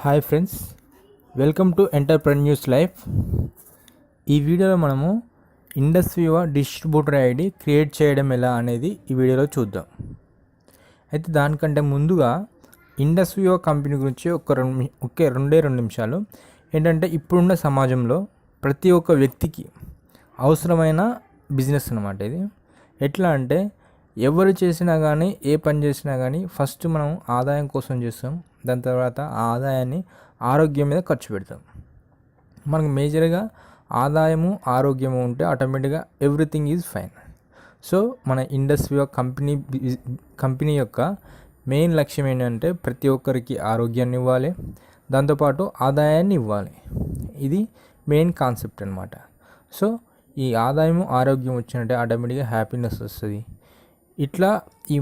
Hi friends, welcome to entrepreneurs life. ఈ వీడియోలో మనము ఇండస్ వివా డిస్ట్రిబ్యూటర్ ఐడి క్రియేట్ చేయడం ఎలా అనేది ఈ వీడియోలో చూద్దాం. అయితే దానికంటే ముందుగా ఇండస్ వివా కంపెనీ గురించి రెండే రెండు నిమిషాలు. ఏంటంటే ఇప్పుడున్న సమాజంలో ప్రతి ఒక్క వ్యక్తికి అవసరమైన బిజినెస్ అన్నమాట ఇది. ఎట్లా అంటే ఎవరు చేసినా కానీ, ఏ పని చేసినా కానీ ఫస్ట్ మనం ఆదాయం కోసం చేస్తాం. దాని తర్వాత ఆ ఆదాయాన్ని ఆరోగ్యం మీద ఖర్చు పెడతాం. మనకు మేజర్గా ఆదాయము, ఆరోగ్యము ఉంటే ఆటోమేటిక్గా ఎవ్రీథింగ్ ఈజ్ ఫైన్. సో మన ఇండస్ వివా కంపెనీ యొక్క మెయిన్ లక్ష్యం ఏంటంటే ప్రతి ఒక్కరికి ఆరోగ్యాన్ని ఇవ్వాలి, దాంతోపాటు ఆదాయాన్ని ఇవ్వాలి. ఇది మెయిన్ కాన్సెప్ట్ అనమాట. సో ఈ ఆదాయము, ఆరోగ్యం వచ్చినట్టే ఆటోమేటిక్గా హ్యాపీనెస్ వస్తుంది. ఇట్లా ఈ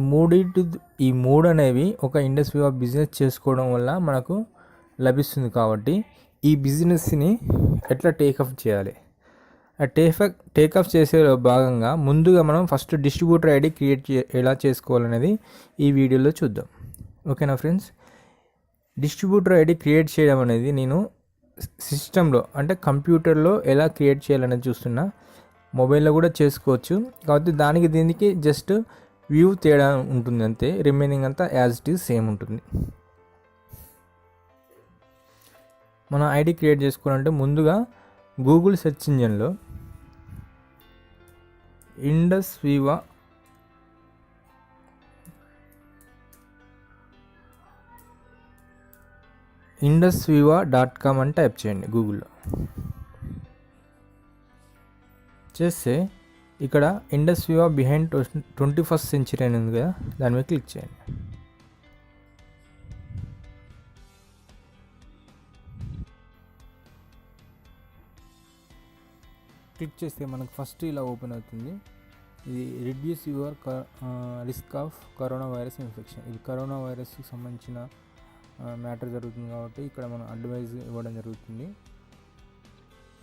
మూడు అనేవి ఒక ఇండస్ వివా బిజినెస్ చేసుకోవడం వల్ల మనకు లభిస్తుంది. కాబట్టి ఈ బిజినెస్ని ఎట్లా టేకఫ్ చేయాలి, ఆ టేకఫ్ చేసే భాగంగా ముందుగా మనం ఫస్ట్ డిస్ట్రిబ్యూటర్ ఐడి ఎలా చేసుకోవాలనేది ఈ వీడియోలో చూద్దాం. ఓకేనా ఫ్రెండ్స్? డిస్ట్రిబ్యూటర్ ఐడి క్రియేట్ చేయడం అనేది నేను సిస్టంలో అంటే కంప్యూటర్లో ఎలా క్రియేట్ చేయాలనేది చూస్తున్నా. మొబైల్లో కూడా చేసుకోవచ్చు. కాబట్టి దీనికి జస్ట్ వ్యూ తేడా ఉంటుంది అంతే, రిమైనింగ్ అంతా యాజ్ ఇట్ ఈజ్ సేమ్ ఉంటుంది. మన ఐడి క్రియేట్ చేసుకోవాలంటే ముందుగా గూగుల్ సెర్చ్ ఇంజిన్లో indusviva.com అని టైప్ చేయండి గూగుల్లో. చేస్తే ఇక్కడ ఇండస్ వివా బిహైండ్ 21st సెంచరీ అని ఉంది కదా, దాని మీద క్లిక్ చేయండి. క్లిక్ చేస్తే మనకు ఫస్ట్ ఇలా ఓపెన్ అవుతుంది. ఇది reduce your risk of corona virus infection. ఇది కరోనా వైరస్కి సంబంధించిన మ్యాటర్ జరుగుతుంది కాబట్టి ఇక్కడ మనం అడ్వైజ్ ఇవ్వడం జరుగుతుంది.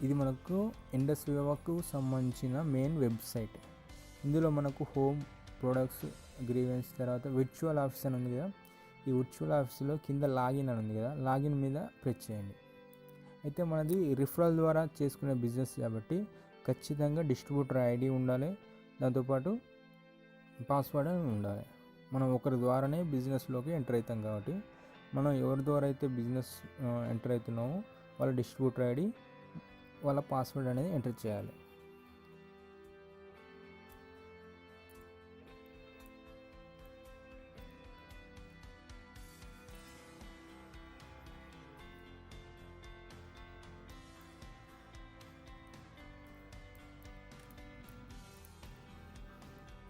ఇది మనకు ఇండస్ వివాకు సంబంధించిన మెయిన్ వెబ్సైట్. ఇందులో మనకు హోమ్, ప్రొడక్ట్స్, గ్రీవెన్స్, తర్వాత విర్చువల్ ఆఫీస్ అని ఉంది కదా. ఈ విర్చువల్ ఆఫీస్లో కింద లాగిన్ అని ఉంది కదా, లాగిన్ మీద ప్రెస్ చేయండి. అయితే మనది రిఫరల్ ద్వారా చేసుకునే బిజినెస్ కాబట్టి ఖచ్చితంగా డిస్ట్రిబ్యూటర్ ఐడి ఉండాలి, దాంతోపాటు పాస్వర్డ్ అని ఉండాలి. మనం ఒకరి ద్వారానే బిజినెస్లోకి ఎంటర్ అవుతాం కాబట్టి మనం ఎవరి ద్వారా అయితే బిజినెస్ ఎంటర్ అవుతున్నామో వాళ్ళ డిస్ట్రిబ్యూటర్ ఐడి, వాళ్ళ పాస్వర్డ్ అనేది ఎంటర్ చేయాలి.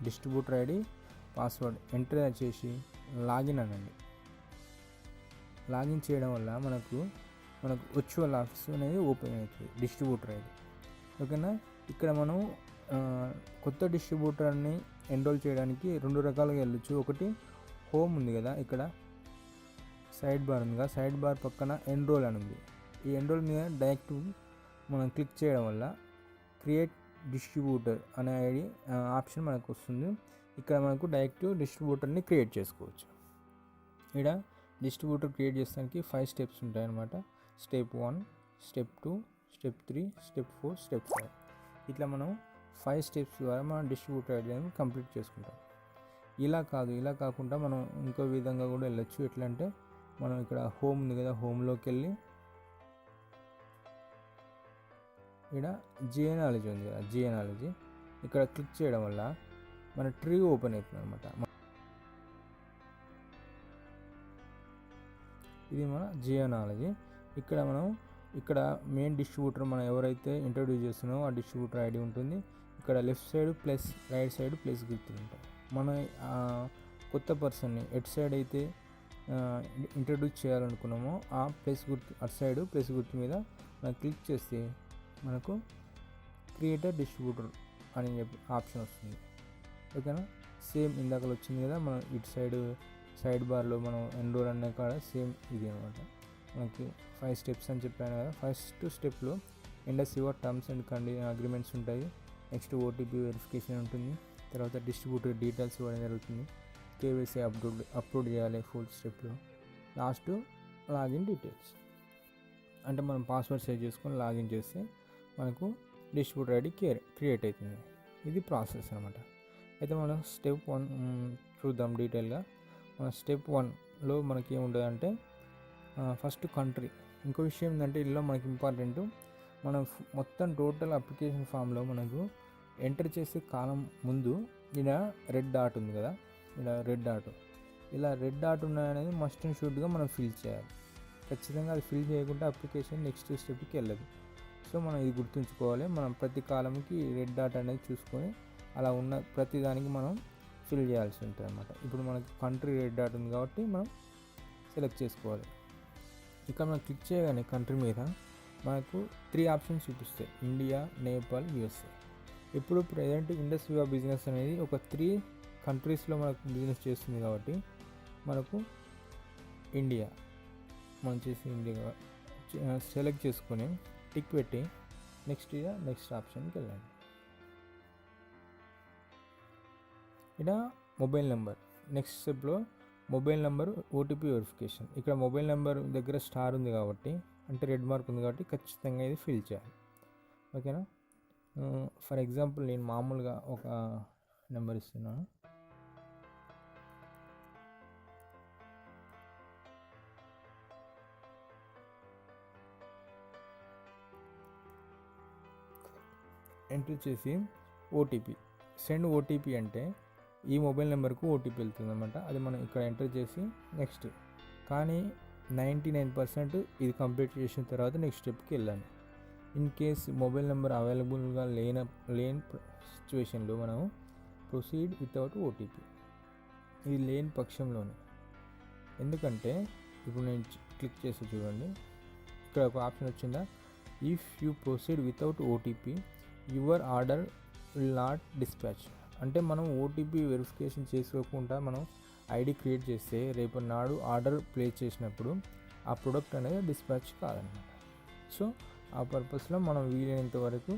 డిస్ట్రిబ్యూటర్ ఐడి, పాస్వర్డ్ ఎంటర్ చేసి లాగిన్ అనండి. లాగిన్ చేయడం వల్ల మనకు వర్చువల్ ఆఫీస్ అనేది ఓపెన్ అవుతుంది, డిస్ట్రిబ్యూటర్ ఐడి. ఓకేనా? ఇక్కడ మనం కొత్త డిస్ట్రిబ్యూటర్ని ఎన్రోల్ చేయడానికి రెండు రకాలుగా వెళ్ళొచ్చు. ఒకటి హోమ్ ఉంది కదా, ఇక్కడ సైడ్ బార్ ఉంది కదా, సైడ్ బార్ పక్కన ఎన్రోల్ అని ఉంది. ఈ ఎన్రోల్ మీద డైరెక్ట్ మనం క్లిక్ చేయడం వల్ల క్రియేట్ డిస్ట్రిబ్యూటర్ అనే ఐడి ఆప్షన్ మనకు వస్తుంది. ఇక్కడ మనకు డైరెక్ట్ డిస్ట్రిబ్యూటర్ని క్రియేట్ చేసుకోవచ్చు. ఇక్కడ డిస్ట్రిబ్యూటర్ క్రియేట్ చేసడానికి 5 స్టెప్స్ ఉంటాయన్నమాట. Step 1, step 2, step 3, step 4, step 5. ఇట్లా మనం 5 స్టెప్స్ ద్వారా మనం డిస్ట్రిబ్యూటర్ ఐడి అనేది కంప్లీట్ చేసుకుంటాం. ఇలా కాకుండా మనం ఇంకో విధంగా కూడా వెళ్ళొచ్చు. ఎట్లా అంటే మనం ఇక్కడ హోమ్ ఉంది కదా, హోమ్లోకి వెళ్ళి ఇక్కడ జియానాలజీ ఉంది కదా, జియానాలజీ ఇక్కడ క్లిక్ చేయడం వల్ల మన ట్రీ ఓపెన్ అవుతుంది అనమాట. ఇది మన జియానాలజీ. ఇక్కడ మెయిన్ డిస్ట్రిబ్యూటర్ మనం ఎవరైతే ఇంట్రడ్యూస్ చేస్తున్నామో ఆ డిస్ట్రిబ్యూటర్ ఐడి ఉంటుంది. ఇక్కడ left side plus, right side plus గుర్తులు ఉంటాయి. మన కొత్త పర్సన్ని ఎటు సైడ్ అయితే ఇంట్రడ్యూస్ చేయాలనుకున్నామో ఆ ప్లస్ గుర్తు, అటు సైడ్ ప్లస్ గుర్తు మీద మనం క్లిక్ చేస్తే మనకు క్రియేటర్ డిస్ట్రిబ్యూటర్ అని చెప్పి ఆప్షన్ వస్తుంది. ఓకేనా? సేమ్ ఇందాకలు వచ్చింది కదా, మనం ఇటు సైడ్ బార్లో మనం ఎన్రోల్ అనే కాడ సేమ్ ఇది అనమాట. మనకి 5 స్టెప్స్ అని చెప్పాను కదా. ఫస్ట్ స్టెప్లో ఇండస్ వివా టర్మ్స్ అండ్ అగ్రిమెంట్స్ ఉంటాయి. నెక్స్ట్ ఓటీపీ వెరిఫికేషన్ ఉంటుంది. తర్వాత డిస్ట్రిబ్యూటర్ డీటెయిల్స్ ఇవ్వడం జరుగుతుంది. కేవైసీ అప్లోడ్ చేయాలి ఫుల్ స్టెప్లో. Last login details. అంటే మనం పాస్వర్డ్ సేవ్ చేసుకొని లాగిన్ చేస్తే మనకు డిస్ట్రిబ్యూటర్ ఐడి క్రియేట్ అవుతుంది. ఇది ప్రాసెస్ అనమాట. అయితే మనం స్టెప్ 1 చూద్దాం డీటెయిల్గా. మన స్టెప్ 1లో మనకి ఏముంటుందంటే ఫస్ట్ కంట్రీ. ఇంకో విషయం ఏంటంటే ఇందులో మనకి ఇంపార్టెంట్, మనం మొత్తం టోటల్ అప్లికేషన్ ఫామ్లో మనకు ఎంటర్ చేసే కాలం ముందు ఇలా రెడ్ డాట్ ఉంది కదా, ఇలా రెడ్ డాట్, ఇలా రెడ్ డాట్ ఉన్నాయనేది మస్ట్ అండ్ షుడ్గా మనం ఫిల్ చేయాలి. ఖచ్చితంగా అది ఫిల్ చేయకుండా అప్లికేషన్ నెక్స్ట్ స్టెప్కి వెళ్ళదు. సో మనం ఇది గుర్తుంచుకోవాలి. మనం ప్రతి కాలంకి రెడ్ డాట్ అనేది చూసుకొని అలా ఉన్న ప్రతి దానికి మనం ఫిల్ చేయాల్సి ఉంటుంది అన్నమాట. ఇప్పుడు మనకి కంట్రీ రెడ్ డాట్ ఉంది కాబట్టి మనం సెలెక్ట్ చేసుకోవాలి. ఇక్కడ మనం క్లిక్ చేయగానే కంట్రీ మీద మనకు 3 ఆప్షన్స్ చూపిస్తాయి: ఇండియా, నేపాల్, యూఎస్ఏ. ఇప్పుడు ప్రజెంట్ ఇండస్ వివా బిజినెస్ అనేది ఒక 3 కంట్రీస్లో మనకు బిజినెస్ చేస్తుంది కాబట్టి మనకు ఇండియా మనం చేసి ఇండియా సెలెక్ట్ చేసుకొని టిక్ పెట్టి నెక్స్ట్ ఆప్షన్కి వెళ్ళండి. ఇక్కడ మొబైల్ నెంబర్, నెక్స్ట్ స్టెప్లో మొబైల్ నెంబర్ ఓటీపీ వెరిఫికేషన్. ఇక్కడ మొబైల్ నెంబర్ దగ్గర స్టార్ ఉంది కాబట్టి, అంటే రెడ్ మార్క్ ఉంది కాబట్టి ఖచ్చితంగా ఇది ఫిల్ చేయాలి. ఓకేనా. ఫర్ ఎగ్జాంపుల్ నేను మామూలుగా ఒక నెంబర్ ఇస్తున్నాను. ఎంటర్ చేసి ఓటీపీ, సెండ్ ఓటీపీ అంటే ఈ మొబైల్ నెంబర్కు ఓటీపీ వెళ్తుంది అనమాట. అది మనం ఇక్కడ ఎంటర్ చేసి నెక్స్ట్. కానీ 99% ఇది కంప్లీట్ చేసిన తర్వాత నెక్స్ట్ స్టెప్కి వెళ్ళాలి. ఇన్ కేస్ మొబైల్ నెంబర్ అవైలబుల్గా లేని సిచ్యువేషన్లో మనం ప్రొసీడ్ వితౌట్ ఓటీపీ, ఇది లేని పక్షంలోనే. ఎందుకంటే ఇప్పుడు నేను క్లిక్ చేసి చూడండి, ఇక్కడ ఒక ఆప్షన్ వచ్చిందా, if you proceed without OTP your order will not dispatch. అంటే మనం ఓటీపీ వెరిఫికేషన్ చేసుకోకుండా మనం ఐడి క్రియేట్ చేస్తే రేపు నాడు ఆర్డర్ ప్లేస్ చేసినప్పుడు ఆ ప్రోడక్ట్ అనేది డిస్పాచ్ కాదనమాట. సో ఆ పర్పస్లో మనం వీలైనంత వరకు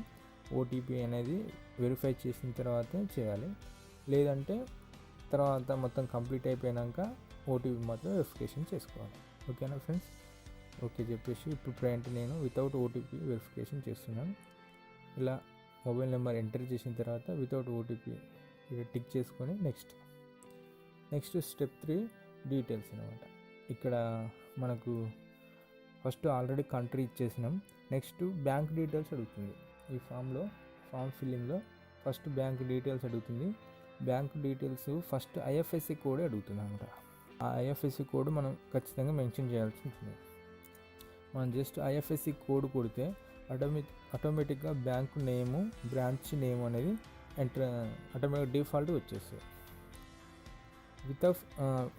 ఓటీపీ అనేది వెరిఫై చేసిన తర్వాతే చేయాలి. లేదంటే తర్వాత మొత్తం కంప్లీట్ అయిపోయాక ఓటీపీ మాత్రం వెరిఫికేషన్ చేసుకోవాలి. ఓకేనా ఫ్రెండ్స్. ఓకే చెప్పేసి ఇప్పుడు ప్రజెంట్ నేను వితౌట్ ఓటీపీ వెరిఫికేషన్ చేస్తున్నాను. ఇలా మొబైల్ నెంబర్ ఎంటర్ చేసిన తర్వాత వితౌట్ ఓటీపీ ఇక్కడ టిక్ చేసుకొని నెక్స్ట్ స్టెప్ 3 డీటెయిల్స్ అనమాట. ఇక్కడ మనకు ఫస్ట్ ఆల్రెడీ కంట్రీ ఇచ్చేసినాం. నెక్స్ట్ బ్యాంక్ డీటెయిల్స్ అడుగుతుంది. ఈ ఫామ్ ఫిల్లింగ్లో ఫస్ట్ బ్యాంక్ డీటెయిల్స్ అడుగుతుంది. Bank details first IFSC code అడుగుతుంది అనమాట. ఆ ఐఎఫ్ఎస్సి కోడ్ మనం ఖచ్చితంగా మెన్షన్ చేయాల్సి ఉంటుంది. మనం జస్ట్ ఐఎఫ్ఎస్సి కోడ్ కొడితే ఆటోమేటిక్గా బ్యాంకు నేము, బ్రాంచ్ నేమ్ అనేది ఆటోమేటిక్ డిఫాల్ట్ వచ్చేస్తుంది.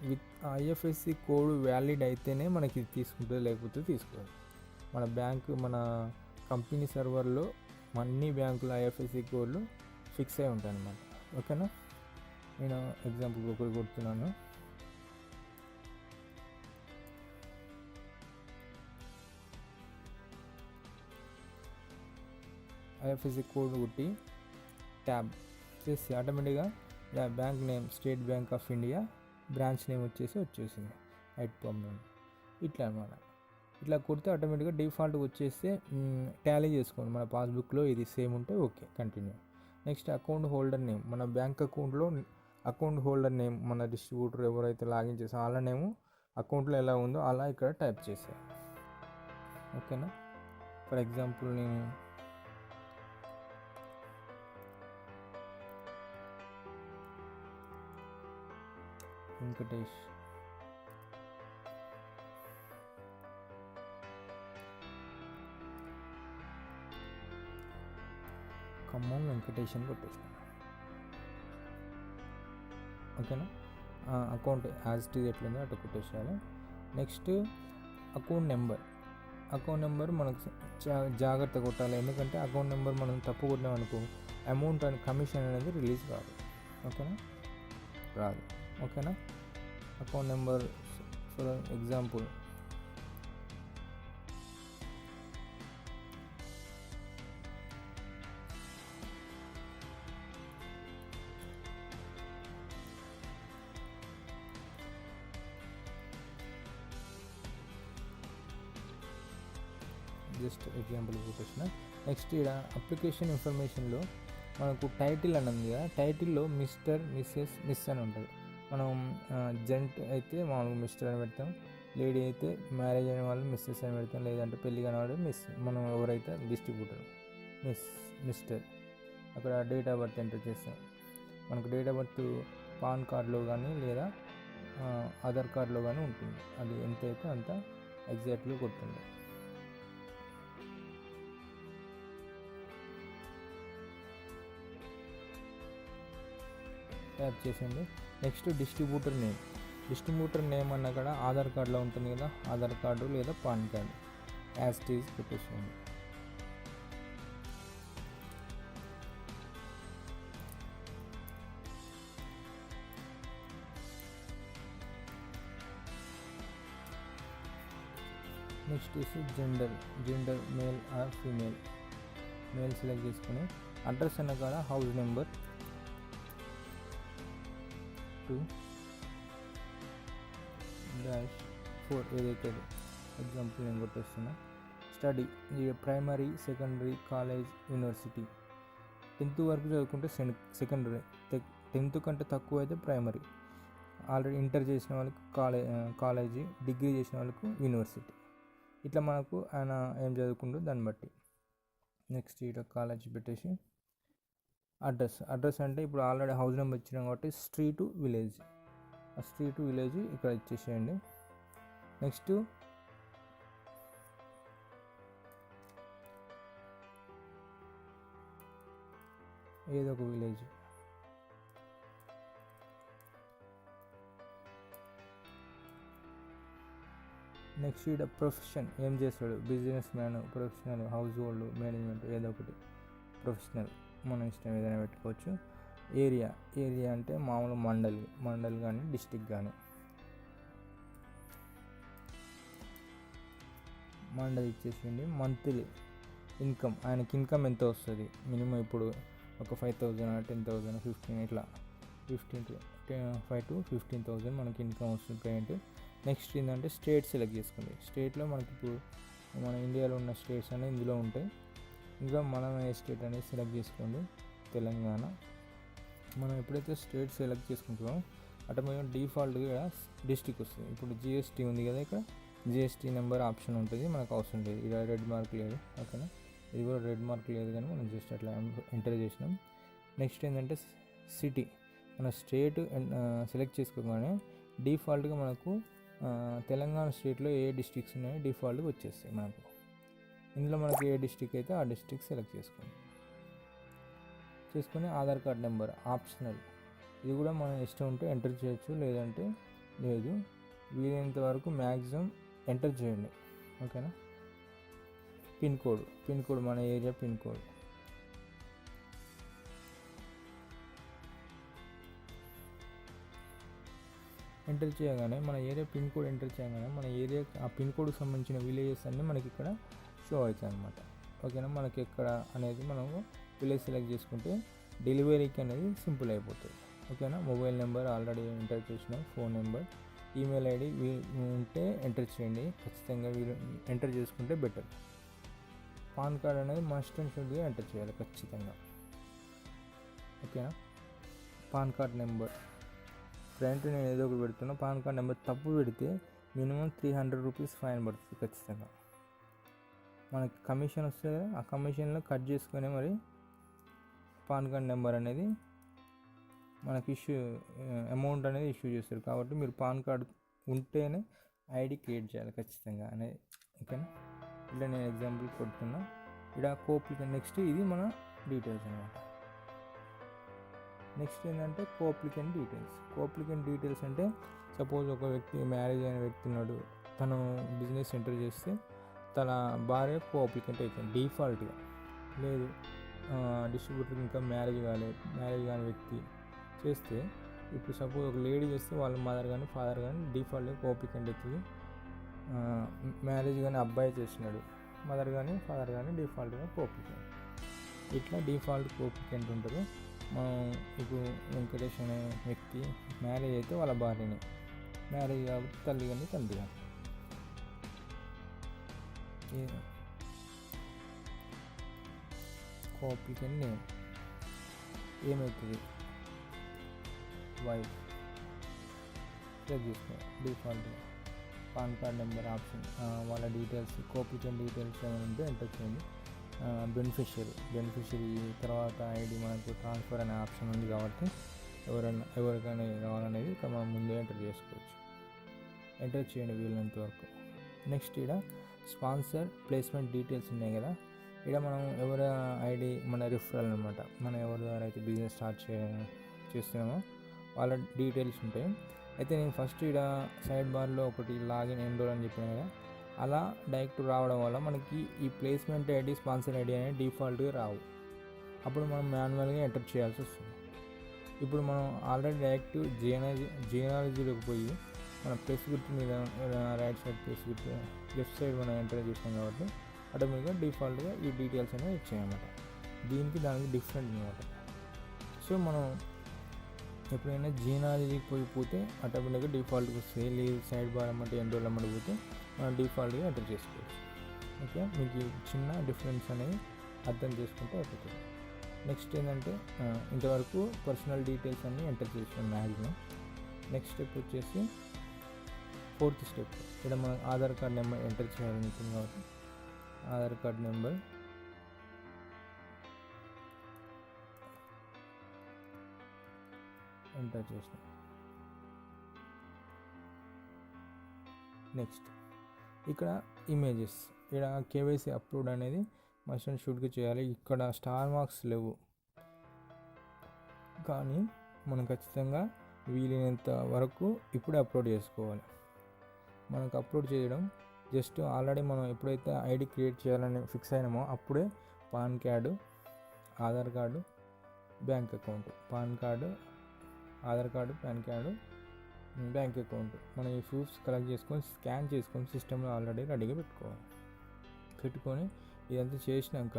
విత్ ఐఎఫ్ఎస్సి కోడ్ వ్యాలిడ్ అయితేనే మనకి ఇది తీసుకుంటుంది, లేకపోతే తీసుకోవాలి. మన కంపెనీ సర్వర్లో అన్ని బ్యాంకుల ఐఎఫ్ఎస్సి కోడ్లు ఫిక్స్ అయి ఉంటాయి అన్నమాట. ఓకేనా. నేను ఎగ్జాంపుల్ ఒకటి కొడుతున్నాను. ఐఎఫ్ఎస్సి కోడ్ కొట్టి ట్యాబ్ చేసి ఆటోమేటిక్గా bank name state bank of India, branch name వచ్చేసింది ఐట్ ప్రాబ్లం. ఇట్లా అనమాట. ఇట్లా కొడితే ఆటోమేటిక్గా డిఫాల్ట్ వచ్చేస్తే టాలీ చేసుకోండి. మన పాస్బుక్లో ఇది సేమ్ ఉంటే okay continue. Next account holder name, మన బ్యాంక్ అకౌంట్లో అకౌంట్ హోల్డర్ నేమ్, మన డిస్ట్రిబ్యూటర్ ఎవరైతే లాగిన్ చేసారో వాళ్ళ నేము అకౌంట్లో ఎలా ఉందో అలా ఇక్కడ టైప్ చేశారు. ఓకేనా. ఫర్ ఎగ్జాంపుల్ నేను వెంకటేష్, ఖమ్మం వెంకటేష్ అని కొట్టేసాను. ఓకేనా. అకౌంట్ యాజ్ ఇట్ ఈజ్ ఎట్లుందో అట్లా కొట్టేసేయాలి. నెక్స్ట్ అకౌంట్ నెంబర్ మనకు జాగ్రత్త కొట్టాలి. ఎందుకంటే అకౌంట్ నెంబర్ మనం తప్పు కొట్టినాం అనుకో అమౌంట్ అండ్ కమిషన్ అనేది రిలీజ్ కాదు. ఓకేనా, రాదు. ఓకేనా. Account number for example just example చూపించిన. నెక్స్ట్ ఇక్కడ అప్లికేషన్ ఇన్ఫర్మేషన్లో మనకు టైటిల్ అని ఉంది కదా, టైటిల్లో మిస్టర్, మిస్సెస్, మిస్ అని ఉంటుంది. మనం జెంట్ అయితే మామూలుగా మిస్టర్ అని పెడతాం, లేడీ అయితే మ్యారేజ్ అయిన వాళ్ళు మిస్సెస్ అని పెడతాం, లేదంటే పెళ్ళి కాని వాళ్ళు మిస్. మనం ఎవరైతే డిస్ట్రిబ్యూటర్ మిస్టర్. అక్కడ డేట్ ఆఫ్ బర్త్ ఎంటర్ చేస్తాం. మనకు డేట్ ఆఫ్ బర్త్ పాన్ కార్డులో కానీ లేదా ఆధార్ కార్డులో కానీ ఉంటుంది. అది ఎంత అయితే అంత ఎగ్జాక్ట్గా కొట్టింది. ట్యాప్ చేసింది. నెక్స్ట్ డిస్ట్రిబ్యూటర్ నేమ్ అన్న కూడా ఆధార్ కార్డులో ఉంటుంది కదా, ఆధార్ కార్డు లేదా pan card as it is పెట్టేసేయండి. నెక్స్ట్ వచ్చి gender male or female. Male select చేసుకుని అడ్రస్ అన్న కాడ హౌస్ నెంబర్ 2-4 ఏదైతే ఎగ్జాంపుల్ నేను కొట్టేస్తున్నా. Study primary, secondary, college, university. 10th వరకు చదువుకుంటే సెకండరీ, 10th కంటే తక్కువ అయితే ప్రైమరీ, ఆల్రెడీ ఇంటర్ చేసిన వాళ్ళకి కాలేజీ, డిగ్రీ చేసిన వాళ్ళకు యూనివర్సిటీ. ఇట్లా మనకు ఆయన ఏం చదువుకుంటూ దాన్ని బట్టి. నెక్స్ట్ ఇక్కడ కాలేజ్ పెట్టేసి అడ్రస్ అంటే ఇప్పుడు ఆల్రెడీ హౌస్ నెంబర్ ఇచ్చినాం కాబట్టి స్ట్రీటు విలేజ్, ఆ స్ట్రీటు విలేజ్ ఇక్కడ ఇచ్చేసేయండి. నెక్స్ట్ ఏదో ఒక విలేజ్. నెక్స్ట్ ఇక్కడ ప్రొఫెషన్ ఏం చేస్తాడు, business man, professional, house hold, management, ఏదో ఒకటి ప్రొఫెషనల్, మనం ఇష్టం ఏదైనా పెట్టుకోవచ్చు. ఏరియా అంటే మామూలు మండల్ కానీ డిస్టిక్ కానీ. మండల్ ఇచ్చేసింది. మంత్లీ ఇన్కమ్, ఆయనకి ఇన్కమ్ ఎంత వస్తుంది మినిమం, ఇప్పుడు ఒక 5,000, 10,000, 15, ఇట్లా 5 to 15,000 మనకి ఇన్కమ్ వస్తుంది పేమెంట్. నెక్స్ట్ ఏంటంటే స్టేట్ సెలెక్ట్ చేసుకోండి. స్టేట్లో మనకి ఇప్పుడు మన ఇండియాలో ఉన్న స్టేట్స్ అనేవి ఇందులో ఉంటాయి. ఇంకా మనం ఏ స్టేట్ అనేది సెలెక్ట్ చేసుకోండి. తెలంగాణ. మనం ఎప్పుడైతే స్టేట్ సెలెక్ట్ చేసుకుంటామో ఆటోమేటిక్గా డిఫాల్ట్గా డిస్ట్రిక్ట్ వస్తుంది. ఇప్పుడు జిఎస్టీ ఉంది కదా, ఇక్కడ జిఎస్టీ నెంబర్ ఆప్షన్ ఉంటుంది, మనకు అవసరం లేదు. ఇక్కడ రెడ్ మార్క్ లేదు, ఓకేనా. ఇది కూడా రెడ్ మార్క్ లేదు కానీ మనం జస్ట్ అట్లా ఎంటర్ చేసినాం. నెక్స్ట్ ఏంటంటే సిటీ, మన స్టేట్ సెలెక్ట్ చేసుకోగానే డిఫాల్ట్గా మనకు తెలంగాణ స్టేట్లో ఏ డిస్ట్రిక్ట్స్ ఉన్నాయో డిఫాల్ట్గా వచ్చేస్తాయి మనకు. ఇందులో మనకి ఏ డిస్ట్రిక్ట్ అయితే ఆ డిస్ట్రిక్ట్ సెలెక్ట్ చేసుకొని ఆధార్ కార్డ్ నెంబర్ ఆప్షనల్, ఇది కూడా మనం ఇష్టం ఉంటే ఎంటర్ చేయొచ్చు, లేదంటే లేదు. వీలైనంత వరకు మ్యాక్సిమం ఎంటర్ చేయండి, ఓకేనా. పిన్ కోడ్ మన ఏరియా పిన్ కోడ్. ఎంటర్ చేయగానే మన ఏరియా పిన్ కోడ్ ఎంటర్ చేయగానే మన ఏరియా ఆ పిన్ కోడ్కి సంబంధించిన విలేజెస్ అన్నీ మనకి ఇక్కడ షో అవుతాయి అన్నమాట, ఓకేనా. మనకి ఎక్కడ అనేది మనము విలేజ్ సెలెక్ట్ చేసుకుంటే డెలివరీకి అనేది సింపుల్ అయిపోతుంది, ఓకేనా. మొబైల్ నెంబర్ ఆల్రెడీ ఎంటర్ చేసిన, ఫోన్ నెంబర్, ఈమెయిల్ ఐడి ఉంటే ఎంటర్ చేయండి ఖచ్చితంగా. వీళ్ళు ఎంటర్ చేసుకుంటే బెటర్. పాన్ కార్డ్ అనేది మస్ట్ అండ్ షుడ్గా ఎంటర్ చేయాలి ఖచ్చితంగా, ఓకేనా. పాన్ కార్డ్ నెంబర్ ఫ్రంట్ నేను ఏదో ఒకటి పెడుతున్నా, పాన్ కార్డ్ నెంబర్ తప్పు పెడితే మినిమం 300 రూపీస్ ఫైన్ పడుతుంది ఖచ్చితంగా. మనకి కమిషన్ వస్తే ఆ కమిషన్లో కట్ చేసుకొని మరి పాన్ కార్డ్ నెంబర్ అనేది మనకి అమౌంట్ అనేది ఇష్యూ చేస్తారు. కాబట్టి మీరు పాన్ కార్డ్ ఉంటేనే ఐడి క్రియేట్ చేయాలి ఖచ్చితంగా అనేది, ఓకేనా. ఇలా నేను ఎగ్జాంపుల్ కొడుతున్నా. ఇక్కడ కోఅప్లికెంట్. నెక్స్ట్ ఇది మన డీటెయిల్స్ అనమాట. నెక్స్ట్ ఏంటంటే కోఅప్లికెంట్ డీటెయిల్స్ అంటే సపోజ్ ఒక వ్యక్తి మ్యారేజ్ అయిన వ్యక్తి ఉన్నాడు, తను బిజినెస్ ఎంటర్ చేస్తే తన భార్య కోఅప్లికెంట్ అవుతుంది డిఫాల్ట్గా. లేదు డిస్ట్రిబ్యూటర్ ఇంకా మ్యారేజ్ కాని వ్యక్తి చేస్తే, ఇప్పుడు సపోజ్ ఒక లేడీ చేస్తే వాళ్ళ మదర్ కానీ ఫాదర్ కానీ డిఫాల్ట్గా కోఅప్లికెంట్ అవుతుంది. మ్యారేజ్ కానీ అబ్బాయి చేసినాడు, మదర్ కానీ ఫాదర్ కానీ డిఫాల్ట్గా కోఅప్లికెంట్. ఇట్లా డిఫాల్ట్ కోఅప్లికెంట్ ఉంటుంది. మనం ఇప్పుడు వెంకటేష్ అనే వ్యక్తి మ్యారేజ్ అయితే వాళ్ళ భార్యని, మ్యారేజ్ కాబట్టి తల్లి కానీ తండ్రి కానీ. అప్లికెంట్ నేమ్ ఏమవుతుంది, వైఫ్ సెలెక్ట్ చేసుకో. డిఫాల్ట్గా పాన్ కార్డ్ నెంబర్ ఆప్షన్, వాళ్ళ డీటెయిల్స్, అప్లికెంట్ డీటెయిల్స్ ఏమైనా ఉంటే ఎంటర్ చేయండి. బెనిఫిషరీ తర్వాత ఐడి మనకు ట్రాన్స్ఫర్ అనే ఆప్షన్ ఉంది కాబట్టి ఎవరికైనా కావాలనేది ఇక్కడ మనం ముందే ఎంటర్ చేసుకోవచ్చు. ఎంటర్ చేయండి వీలైనంత వరకు. నెక్స్ట్ ఇక్కడ స్పాన్సర్ ప్లేస్మెంట్ డీటెయిల్స్ ఉన్నాయి కదా, ఇక్కడ మనం ఎవరి ఐడి మన రిఫరల్ అనమాట, మనం ఎవరి ద్వారా అయితే బిజినెస్ స్టార్ట్ చేస్తున్నామో వాళ్ళ డీటెయిల్స్ ఉంటాయి. అయితే నేను ఫస్ట్ ఇక్కడ సైడ్ బార్లో ఒకటి లాగిన్ ఎన్రోల్ అని చెప్పాను కదా, అలా డైరెక్ట్ రావడం వల్ల మనకి ఈ ప్లేస్మెంట్ ఐడి స్పాన్సర్ ఐడి అనేది డిఫాల్ట్గా రావు. అప్పుడు మనం మాన్యువల్గా ఎంటర్ చేయాల్సి వస్తుంది. ఇప్పుడు మనం ఆల్రెడీ డైరెక్ట్ జియాలజీలోకి పోయి మన ప్లస్ గుర్తు మీద రైట్ సైడ్ ప్లస్ గుర్తు లెఫ్ట్ సైడ్ మనం ఎంటర్ చేసాం కాబట్టి ఆటోమేటిక్గా డిఫాల్ట్గా ఈ డీటెయిల్స్ అనేవి వచ్చాయన్నమాట. దానికి డిఫరెంట్ అనమాట. సో మనం ఎప్పుడైనా జియాలజీకి పోతే ఆటోమేటిక్గా డిఫాల్ట్గా వస్తుంది. లేదు సైడ్ బార్ అమ్మంటే ఎన్రోల్ అమ్మడి పోతే మనం డిఫాల్ట్గా ఎంటర్ చేసుకోవచ్చు. ఓకే, మీకు చిన్న డిఫరెన్స్ అనేది అర్థం చేసుకుంటే అయిపోతుంది. నెక్స్ట్ ఏంటంటే ఇంతవరకు పర్సనల్ డీటెయిల్స్ అన్నీ ఎంటర్ చేసాం మ్యాక్సిమం. నెక్స్ట్ స్టెప్ వచ్చేసి 4th స్టెప్. ఇక్కడ మనం ఆధార్ కార్డ్ నెంబర్ ఎంటర్ చేయాలనుకుంటుంది కాబట్టి ఆధార్ కార్డ్ నెంబర్ ఎంటర్ చేసినాం. నెక్స్ట్ ఇక్కడ ఇమేజెస్, ఇక్కడ కేవైసీ అప్లోడ్ అనేది మస్ట్ అండ్ షుడ్గా చేయాలి. ఇక్కడ స్టార్ మార్క్స్ లేవు కానీ మనం ఖచ్చితంగా వీలైనంత వరకు ఇప్పుడే అప్లోడ్ చేసుకోవాలి. మనకు అప్లోడ్ చేయడం జస్ట్ ఆల్రెడీ మనం ఎప్పుడైతే ఐడి క్రియేట్ చేయాలని ఫిక్స్ అయినామో అప్పుడే pan card, Aadhaar card, bank account, pan card, Aadhaar card, pan card, bank account మనం ఈ ప్రూఫ్స్ కలెక్ట్ చేసుకొని స్కాన్ చేసుకొని సిస్టంలో ఆల్రెడీ రెడీగా పెట్టుకొని ఇదంతా చేసినాక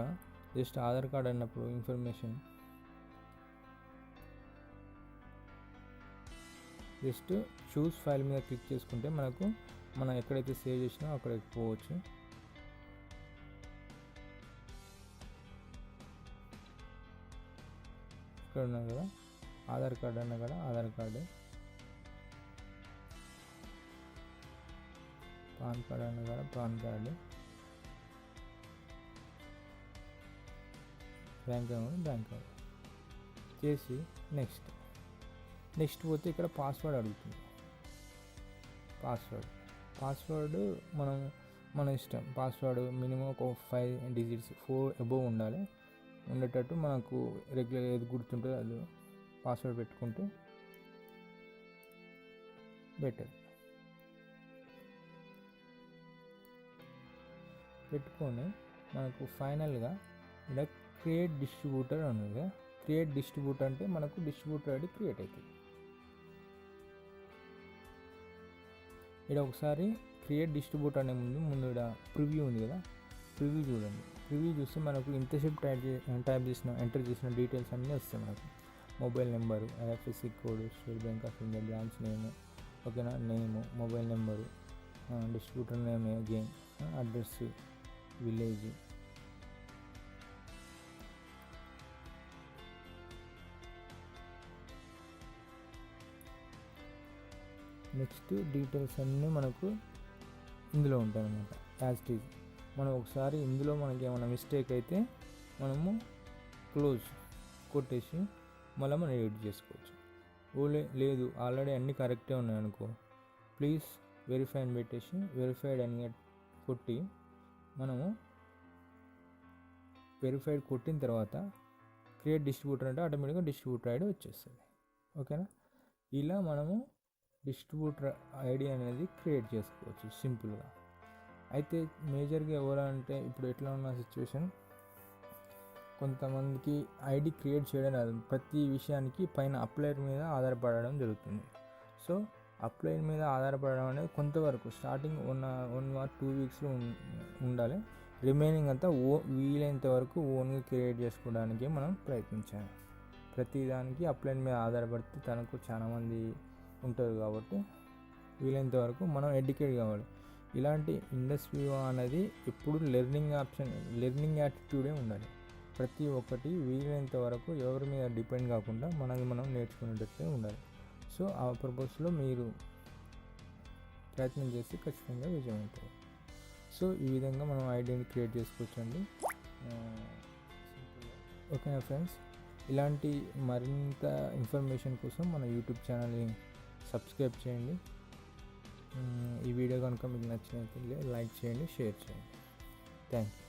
జస్ట్ ఆధార్ కార్డ్ అన్నప్పుడు ఇన్ఫర్మేషన్ జస్ట్ చూస్ ఫైల్ మీద క్లిక్ చేసుకుంటే మనం ఎక్కడైతే సేవ్ చేసినా అక్కడికి పోవచ్చు. ఇక్కడ ఉన్నాం కదా ఆధార్ కార్డు అన్న కదా ఆధార్ కార్డు, పాన్ కార్డు అన్న కదా పాన్ కార్డు, బ్యాంక్ అకౌంట్ చేసి నెక్స్ట్ పోతే ఇక్కడ పాస్వర్డ్ అడుగుతుంది. పాస్వర్డ్ మన ఇష్టం. పాస్వర్డ్ మినిమం ఒక 5 digits 4 above ఉండేటట్టు మనకు రెగ్యులర్ ఏది గుర్తుంటుందో అది పాస్వర్డ్ పెట్టుకుంటే బెటర్. పెట్టుకొని మనకు ఫైనల్గా ఇలా క్రియేట్ డిస్ట్రిబ్యూటర్ అనేది, క్రియేట్ డిస్ట్రిబ్యూటర్ అంటే మనకు డిస్ట్రిబ్యూటర్ ఐడి క్రియేట్ అవుతుంది. ఇక్కడ ఒకసారి క్రియేట్ డిస్ట్రిబ్యూటర్ అనే ముందు ఇక్కడ ప్రివ్యూ ఉంది కదా, ప్రివ్యూ చూడండి. ప్రివ్యూ చూస్తే మనకు ఇంతసేపు ఎంటర్ చేసిన డీటెయిల్స్ అన్నీ వస్తాయి. మనకు mobile number, IFSC code, state bank of India branch name, ఓకేనా, name, mobile number, distributor name, again address, village, next details అన్నీ మనకు ఇందులో ఉంటాయి అన్నమాట. యాజ్ ఇట్ ఈజ్ మనం ఒకసారి ఇందులో మనకి ఏమైనా మిస్టేక్ అయితే మనము క్లోజ్ కొట్టేసి మళ్ళీ మనం ఎడిట్ చేసుకోవచ్చు. లేదు ఆల్రెడీ అన్నీ కరెక్టే ఉన్నాయనుకో, ప్లీజ్ వెరిఫై అని పెట్టేసి వెరిఫైడ్ అని కొట్టి మనము వెరిఫైడ్ కొట్టిన తర్వాత క్రియేట్ డిస్ట్రిబ్యూటర్ అంటే ఆటోమేటిక్గా డిస్ట్రిబ్యూటర్ ఐడి వచ్చేస్తుంది. ఓకేనా, ఇలా మనము డిస్ట్రిబ్యూటర్ ఐడి అనేది క్రియేట్ చేసుకోవచ్చు సింపుల్గా. అయితే మేజర్గా ఎవరంటే ఇప్పుడు ఎట్లా ఉన్న సిచ్యువేషన్, కొంతమందికి ఐడి క్రియేట్ చేయడం రాదు. ప్రతి విషయానికి పైన అప్లైర్ మీద ఆధారపడడం జరుగుతుంది. సో అప్లైర్ మీద ఆధారపడడం అనేది కొంతవరకు స్టార్టింగ్ 1 or 2 weeks ఉండాలి. రిమైనింగ్ అంతా వీలైనంత వరకు ఓన్గా క్రియేట్ చేసుకోవడానికి మనం ప్రయత్నించాలి. ప్రతిదానికి అప్లైర్ మీద ఆధారపడితే తనకు చాలామంది ఉంటారు కాబట్టి వీలైనంత వరకు మనం ఎడ్యుకేట్ కావాలి. ఇలాంటి ఇండస్ట్రీ అనేది ఎప్పుడు లెర్నింగ్ యాటిట్యూడే ఉండాలి. ప్రతి ఒక్కటి వీలైనంత వరకు ఎవరి మీద డిపెండ్ కాకుండా మనది మనం నేర్చుకునేటట్టే ఉండాలి. సో ఆ పర్పస్లో మీరు ప్రయత్నం చేసి ఖచ్చితంగా విజయం ఉంటుంది. సో ఈ విధంగా మనం ఐడియాని క్రియేట్ చేసుకోవచ్చండి. ఓకేనా ఫ్రెండ్స్, ఇలాంటి మరింత ఇన్ఫర్మేషన్ కోసం మన యూట్యూబ్ ఛానల్ని సబ్స్క్రైబ్ చేయండి. ఈ వీడియో కనుక మీకు నచ్చినట్లయితే లైక్ చేయండి, షేర్ చేయండి. Thank you.